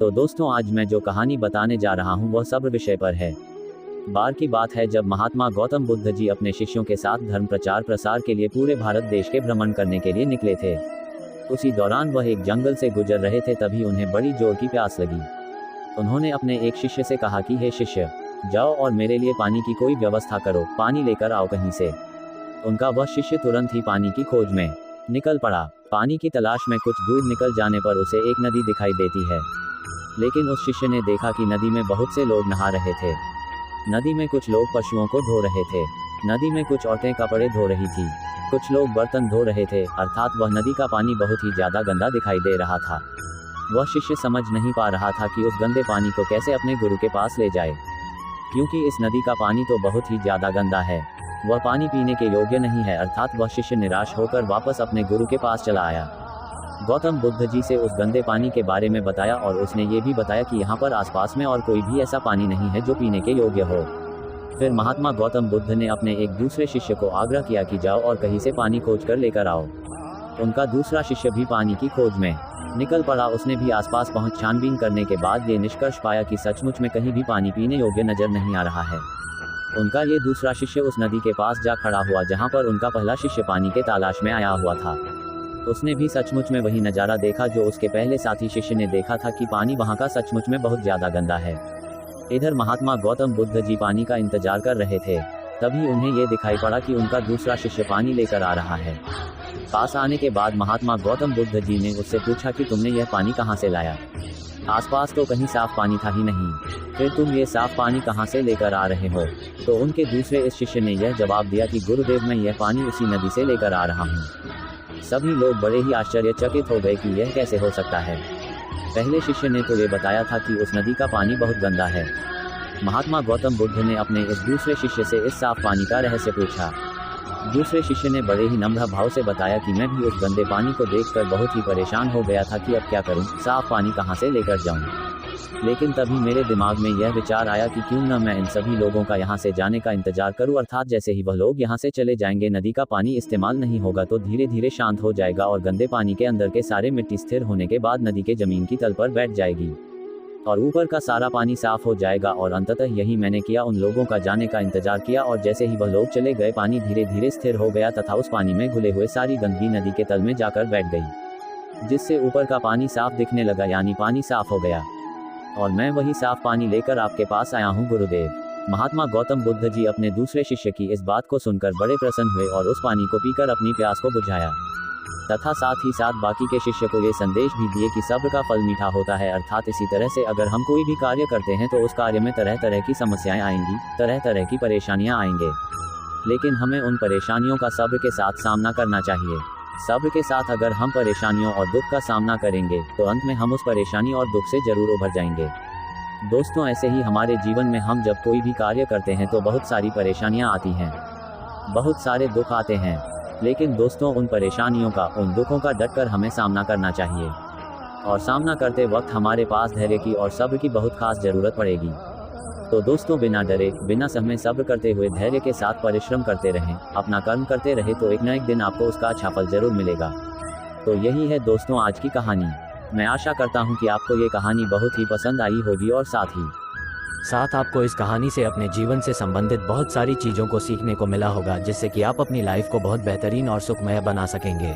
तो दोस्तों आज मैं जो कहानी बताने जा रहा हूँ वह सब्र विषय पर है। बार की बात है जब महात्मा गौतम बुद्ध जी अपने शिष्यों के साथ धर्म प्रचार प्रसार के लिए पूरे भारत देश के भ्रमण करने के लिए निकले थे। उसी दौरान वह एक जंगल से गुजर रहे थे, तभी उन्हें बड़ी जोर की प्यास लगी। उन्होंने अपने एक शिष्य से कहा कि हे शिष्य, जाओ और मेरे लिए पानी की कोई व्यवस्था करो, पानी लेकर आओ कहीं से। उनका वह शिष्य तुरंत ही पानी की खोज में निकल पड़ा। पानी की तलाश में कुछ दूर निकल जाने पर उसे एक नदी दिखाई देती है, लेकिन उस शिष्य ने देखा कि नदी में बहुत से लोग नहा रहे थे। नदी में कुछ लोग पशुओं को धो रहे थे, नदी में कुछ औरतें कपड़े धो रही थी, कुछ लोग बर्तन धो रहे थे, अर्थात वह नदी का पानी बहुत ही ज्यादा गंदा दिखाई दे रहा था। वह शिष्य समझ नहीं पा रहा था कि उस गंदे पानी को कैसे अपने गुरु के पास ले जाए, क्योंकि इस नदी का पानी तो बहुत ही ज्यादा गंदा है, वह पानी पीने के योग्य नहीं है। अर्थात वह शिष्य निराश होकर वापस अपने गुरु के पास चला आया। गौतम बुद्ध जी से उस गंदे पानी के बारे में बताया और उसने ये भी बताया कि यहाँ पर आसपास में और कोई भी ऐसा पानी नहीं है जो पीने के योग्य हो। फिर महात्मा गौतम बुद्ध ने अपने एक दूसरे शिष्य को आग्रह किया कि जाओ और कहीं से पानी खोज कर लेकर आओ। उनका दूसरा शिष्य भी पानी की खोज में निकल पड़ा। उसने भी आसपास पहुंच छानबीन करने के बाद ये निष्कर्ष पाया कि सचमुच में कहीं भी पानी पीने योग्य नजर नहीं आ रहा है। उनका ये दूसरा शिष्य उस नदी के पास जा खड़ा हुआ जहाँ पर उनका पहला शिष्य पानी के तलाश में आया हुआ था। उसने भी सचमुच में वही नज़ारा देखा जो उसके पहले साथी शिष्य ने देखा था कि पानी वहाँ का सचमुच में बहुत ज़्यादा गंदा है। इधर महात्मा गौतम बुद्ध जी पानी का इंतजार कर रहे थे, तभी उन्हें ये दिखाई पड़ा कि उनका दूसरा शिष्य पानी लेकर आ रहा है। पास आने के बाद महात्मा गौतम बुद्ध जी ने उससे पूछा कि तुमने यह पानी कहाँ से लाया, आसपास तो कहीं साफ पानी था ही नहीं, फिर तुम ये साफ पानी कहाँ से लेकर आ रहे हो। तो उनके दूसरे इस शिष्य ने यह जवाब दिया कि गुरुदेव, मैं यह पानी उसी नदी से लेकर आ रहा हूँ। सभी लोग बड़े ही आश्चर्यचकित हो गए कि यह कैसे हो सकता है। पहले शिष्य ने तो ये बताया था कि उस नदी का पानी बहुत गंदा है। महात्मा गौतम बुद्ध ने अपने इस दूसरे शिष्य से इस साफ पानी का रहस्य पूछा। दूसरे शिष्य ने बड़े ही नम्र भाव से बताया कि मैं भी उस गंदे पानी को देखकर बहुत ही परेशान हो गया था कि अब क्या करूं, साफ पानी कहां से लेकर जाऊं। लेकिन तभी मेरे दिमाग में यह विचार आया कि क्यों न मैं इन सभी लोगों का यहां से जाने का इंतजार करूं, अर्थात जैसे ही वह लोग यहां से चले जाएंगे नदी का पानी इस्तेमाल नहीं होगा तो धीरे धीरे शांत हो जाएगा और गंदे पानी के अंदर के सारे मिट्टी स्थिर होने के बाद नदी के जमीन की तल पर बैठ जाएगी और ऊपर का सारा पानी साफ हो जाएगा। और अंततः यही मैंने किया, उन लोगों का जाने का इंतजार किया और जैसे ही वह लोग चले गए पानी धीरे धीरे स्थिर हो गया तथा उस पानी में घुले हुए सारी गंदगी नदी के तल में जाकर बैठ गई, जिससे ऊपर का पानी साफ दिखने लगा, यानी पानी साफ हो गया। और मैं वही साफ पानी लेकर आपके पास आया हूँ गुरुदेव। महात्मा गौतम बुद्ध जी अपने दूसरे शिष्य की इस बात को सुनकर बड़े प्रसन्न हुए और उस पानी को पीकर अपनी प्यास को बुझाया तथा साथ ही साथ बाकी के शिष्य को ये संदेश भी दिए कि सब्र का फल मीठा होता है। अर्थात इसी तरह से अगर हम कोई भी कार्य करते हैं तो उस कार्य में तरह तरह की समस्याएं आएंगी, तरह तरह की परेशानियां आएंगे, लेकिन हमें उन परेशानियों का सब्र के साथ सामना करना चाहिए। सब्र के साथ अगर हम परेशानियों और दुख का सामना करेंगे तो अंत में हम उस परेशानी और दुख से जरूर उभर जाएंगे। दोस्तों ऐसे ही हमारे जीवन में हम जब कोई भी कार्य करते हैं तो बहुत सारी परेशानियां आती हैं, बहुत सारे दुख आते हैं, लेकिन दोस्तों उन परेशानियों का, उन दुखों का डटकर हमें सामना करना चाहिए और सामना करते वक्त हमारे पास धैर्य की और सब्र की बहुत खास जरूरत पड़ेगी। तो दोस्तों बिना डरे, बिना सहमे सब्र करते हुए धैर्य के साथ परिश्रम करते रहें, अपना कर्म करते रहे तो एक न एक दिन आपको उसका अच्छा फल जरूर मिलेगा। तो यही है दोस्तों आज की कहानी। मैं आशा करता हूँ कि आपको ये कहानी बहुत ही पसंद आई होगी और साथ आपको इस कहानी से अपने जीवन से संबंधित बहुत सारी चीज़ों को सीखने को मिला होगा, जिससे कि आप अपनी लाइफ को बहुत बेहतरीन और सुखमय बना सकेंगे।